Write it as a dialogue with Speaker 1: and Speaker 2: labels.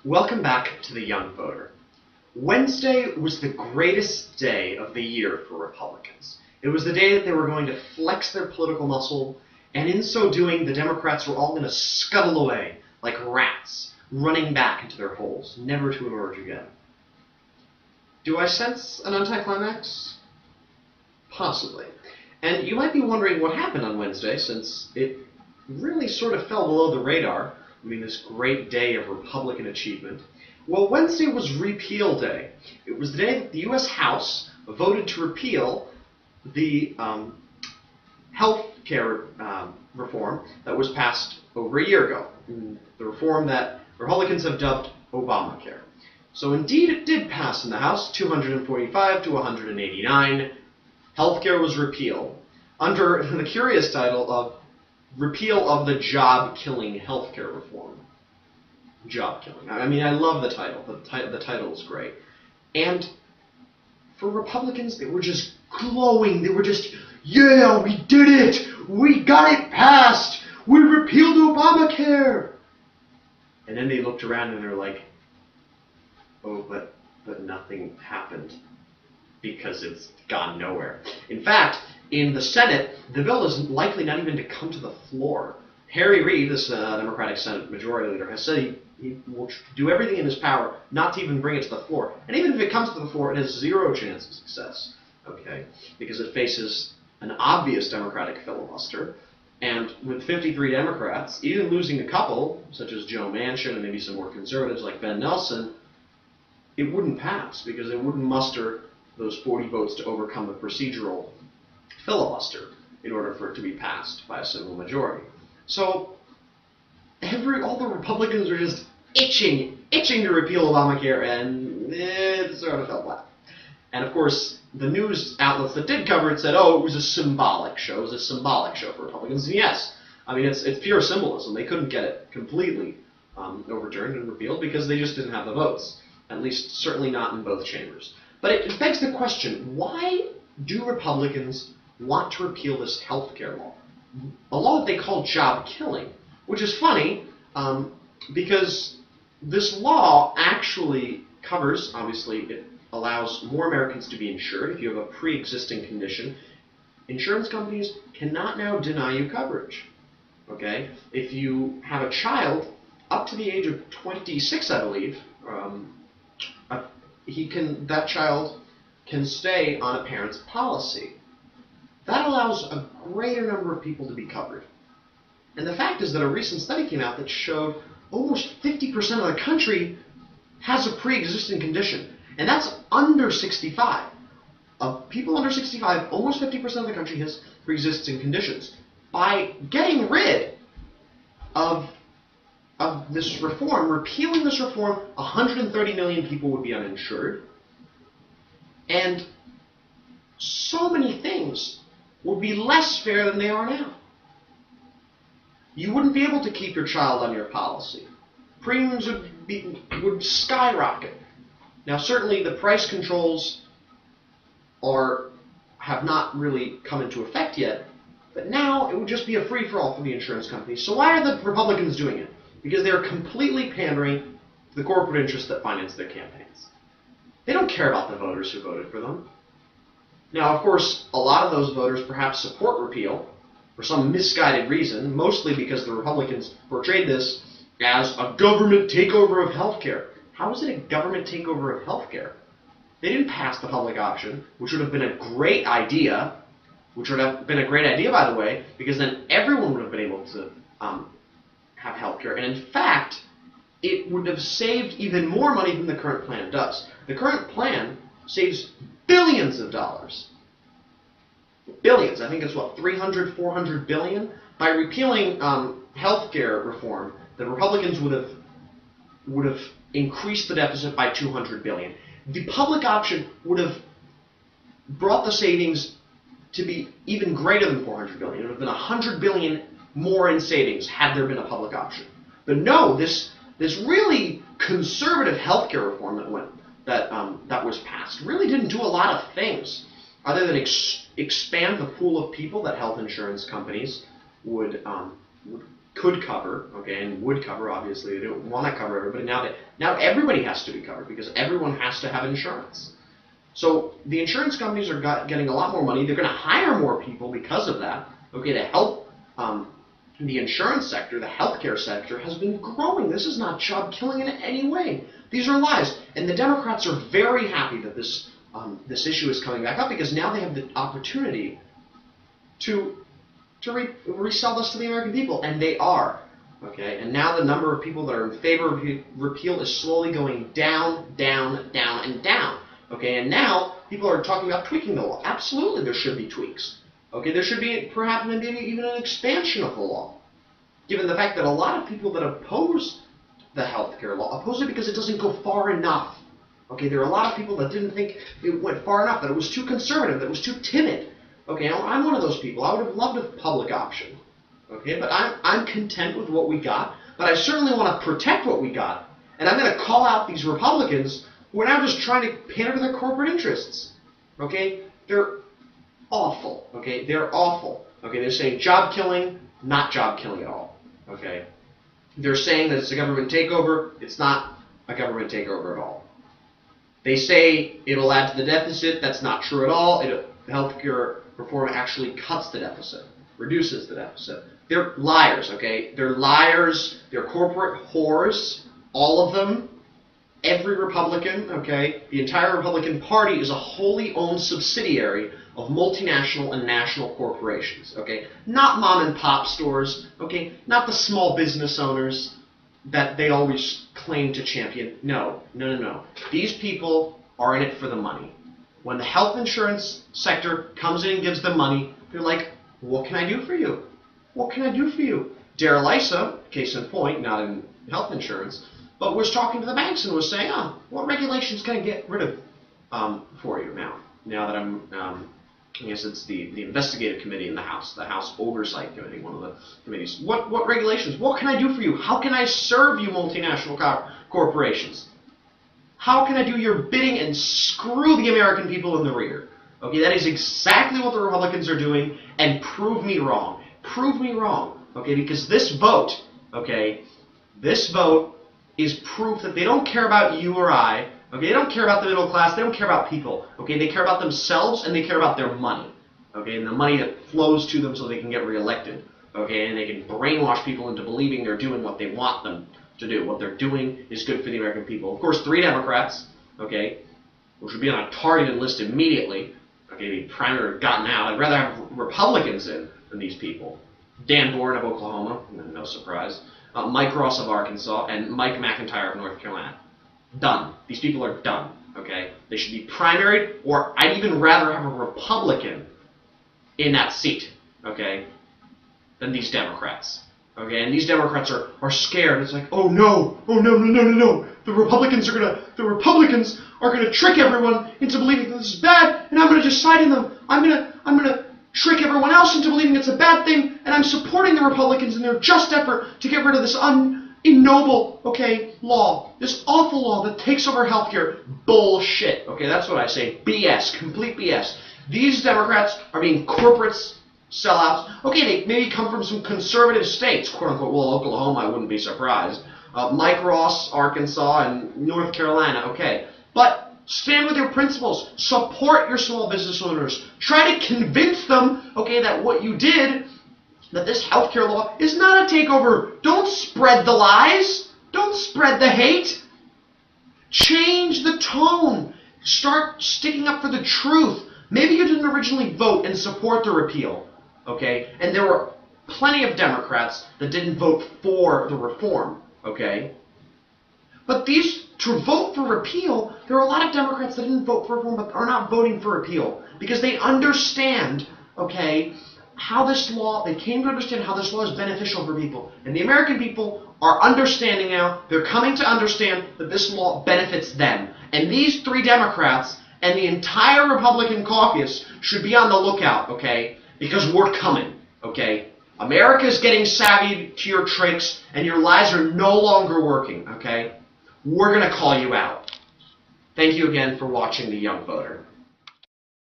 Speaker 1: Welcome back to The Young Voter. Wednesday was the greatest day of the year for Republicans. It was the day that they were going to flex their political muscle, and in so doing, the Democrats were all going to scuttle away like rats, running back into their holes, never to emerge again. Do I sense an anticlimax? Possibly. And you might be wondering what happened on Wednesday, since it really sort of fell below the radar. I mean, this great day of Republican achievement. Well, Wednesday was Repeal Day. It was the day that the U.S. House voted to repeal the health care reform that was passed over a year ago. The reform that Republicans have dubbed Obamacare. So indeed it did pass in the House, 245 to 189. Healthcare was repealed under the curious title of Repeal of the Job-Killing Healthcare Reform. Job-killing. I mean, I love the title. The title is great. And for Republicans, they were just glowing. They were just, yeah, we did it! We got it passed! We repealed Obamacare! And then they looked around and they're like, oh, but nothing happened, because it's gone nowhere. In fact, in the Senate, the bill is likely not even to come to the floor. Harry Reid, this Democratic Senate Majority Leader, has said he will do everything in his power not to even bring it to the floor. And even if it comes to the floor, it has zero chance of success, okay? Because it faces an obvious Democratic filibuster. And with 53 Democrats, even losing a couple, such as Joe Manchin and maybe some more conservatives like Ben Nelson, it wouldn't pass because it wouldn't muster those 40 votes to overcome the procedural filibuster in order for it to be passed by a simple majority. So all the Republicans are just itching to repeal Obamacare, and it sort of fell flat. And of course, the news outlets that did cover it said, oh, it was a symbolic show. It was a symbolic show for Republicans. And yes, I mean, it's pure symbolism. They couldn't get it completely overturned and repealed because they just didn't have the votes, at least certainly not in both chambers. But it begs the question, why do Republicans want to repeal this health care law? A law that they call job killing, which is funny because this law actually covers, obviously, it allows more Americans to be insured. If you have a pre-existing condition, insurance companies cannot now deny you coverage. Okay? If you have a child up to the age of 26, I believe, that child can stay on a parent's policy. That allows a greater number of people to be covered. And the fact is that a recent study came out that showed almost 50% of the country has a pre-existing condition. And that's under 65. Of people under 65, almost 50% of the country has pre-existing conditions. By getting rid of this reform, repealing this reform, 130 million people would be uninsured. And so many things would be less fair than they are now. You wouldn't be able to keep your child on your policy. Premiums would skyrocket. Now, certainly the price controls have not really come into effect yet, but now it would just be a free-for-all for the insurance companies. So why are the Republicans doing it? Because they are completely pandering to the corporate interests that finance their campaigns. They don't care about the voters who voted for them. Now, of course, a lot of those voters perhaps support repeal for some misguided reason, mostly because the Republicans portrayed this as a government takeover of healthcare. How is it a government takeover of healthcare? They didn't pass the public option, which would have been a great idea, by the way, because then everyone would have been able to have healthcare. And in fact, it would have saved even more money than the current plan does. The current plan saves billions of dollars. Billions. I think it's what, 300, 400 billion? By repealing healthcare reform, the Republicans would have increased the deficit by 200 billion. The public option would have brought the savings to be even greater than 400 billion. It would have been 100 billion more in savings had there been a public option. But no, this really conservative healthcare reform that was passed really didn't do a lot of things other than expand the pool of people that health insurance companies would could cover, okay, and would cover. Obviously, they don't want to cover everybody. Now everybody has to be covered because everyone has to have insurance. So the insurance companies are getting a lot more money. They're going to hire more people because of that, okay, to help the insurance sector. The healthcare sector has been growing. This is not job killing in any way. These are lies. And the Democrats are very happy that this issue is coming back up because now they have the opportunity to resell this to the American people, and they are. Okay, and now the number of people that are in favor of repeal is slowly going down, down, down, and down. Okay, and now people are talking about tweaking the law. Absolutely, there should be tweaks. Okay, there should be perhaps maybe even an expansion of the law, given the fact that a lot of people that oppose the healthcare law oppose it because it doesn't go far enough. Okay, there are a lot of people that didn't think it went far enough, that it was too conservative, that it was too timid. Okay, I'm one of those people. I would have loved a public option. Okay, but I'm content with what we got, but I certainly want to protect what we got, and I'm going to call out these Republicans who are now just trying to pander to their corporate interests. Okay, they're awful. Okay, they're awful. Okay, they're saying job killing, not job killing at all. Okay, they're saying that it's a government takeover. It's not a government takeover at all. They say it'll add to the deficit. That's not true at all. Healthcare reform actually cuts the deficit, reduces the deficit. They're liars, okay? They're liars. They're corporate whores, all of them. Every Republican, okay? The entire Republican Party is a wholly owned subsidiary of multinational and national corporations, okay? Not mom and pop stores, okay? Not the small business owners that they always claim to champion. No. These people are in it for the money. When the health insurance sector comes in and gives them money, they're like, what can I do for you? What can I do for you? Darrell Issa, case in point, not in health insurance, but was talking to the banks and was saying, what regulations can I get rid of for you now? Now that I guess it's the investigative committee in the House Oversight Committee, one of the committees. What regulations? What can I do for you? How can I serve you, multinational corporations? How can I do your bidding and screw the American people in the rear? Okay, that is exactly what the Republicans are doing, and prove me wrong. Prove me wrong, okay, because this vote is proof that they don't care about you or I, okay, they don't care about the middle class, they don't care about people, okay, they care about themselves and they care about their money, okay, and the money that flows to them so they can get reelected, okay, and they can brainwash people into believing they're doing what they want them to do. What they're doing is good for the American people. Of course, 3 Democrats, okay, which would be on a targeted list immediately, okay, the primary gotten out. I'd rather have Republicans in than these people. Dan Boren of Oklahoma, no surprise. Mike Ross of Arkansas, and Mike McIntyre of North Carolina. Done. These people are done, okay? They should be primaried, or I'd even rather have a Republican in that seat, okay, than these Democrats. Okay, and these Democrats are scared. It's like, oh no. The Republicans are gonna trick everyone into believing that this is bad, and I'm gonna just side in them. I'm gonna trick everyone else into believing it's a bad thing, and I'm supporting the Republicans in their just effort to get rid of this ignoble, okay, law. This awful law that takes over healthcare. Bullshit. Okay, that's what I say. BS. Complete BS. These Democrats are being corporates, sellouts. Okay, they maybe come from some conservative states, quote unquote. Well, Oklahoma, I wouldn't be surprised. Mike Ross, Arkansas, and North Carolina. Okay, but stand with your principles. Support your small business owners. Try to convince them, okay, that what you did, that this healthcare law is not a takeover. Don't spread the lies. Don't spread the hate. Change the tone. Start sticking up for the truth. Maybe you didn't originally vote and support the repeal, okay? And there were plenty of Democrats that didn't vote for the reform, okay? But to vote for repeal, there are a lot of Democrats that didn't vote for reform but are not voting for repeal because they understand, okay, how this law, they came to understand how this law is beneficial for people. And the American people are understanding now, they're coming to understand that this law benefits them. And these 3 Democrats and the entire Republican caucus should be on the lookout, okay, because we're coming, okay? America's getting savvy to your tricks, and your lies are no longer working, okay? We're going to call you out. Thank you again for watching The Young Voter.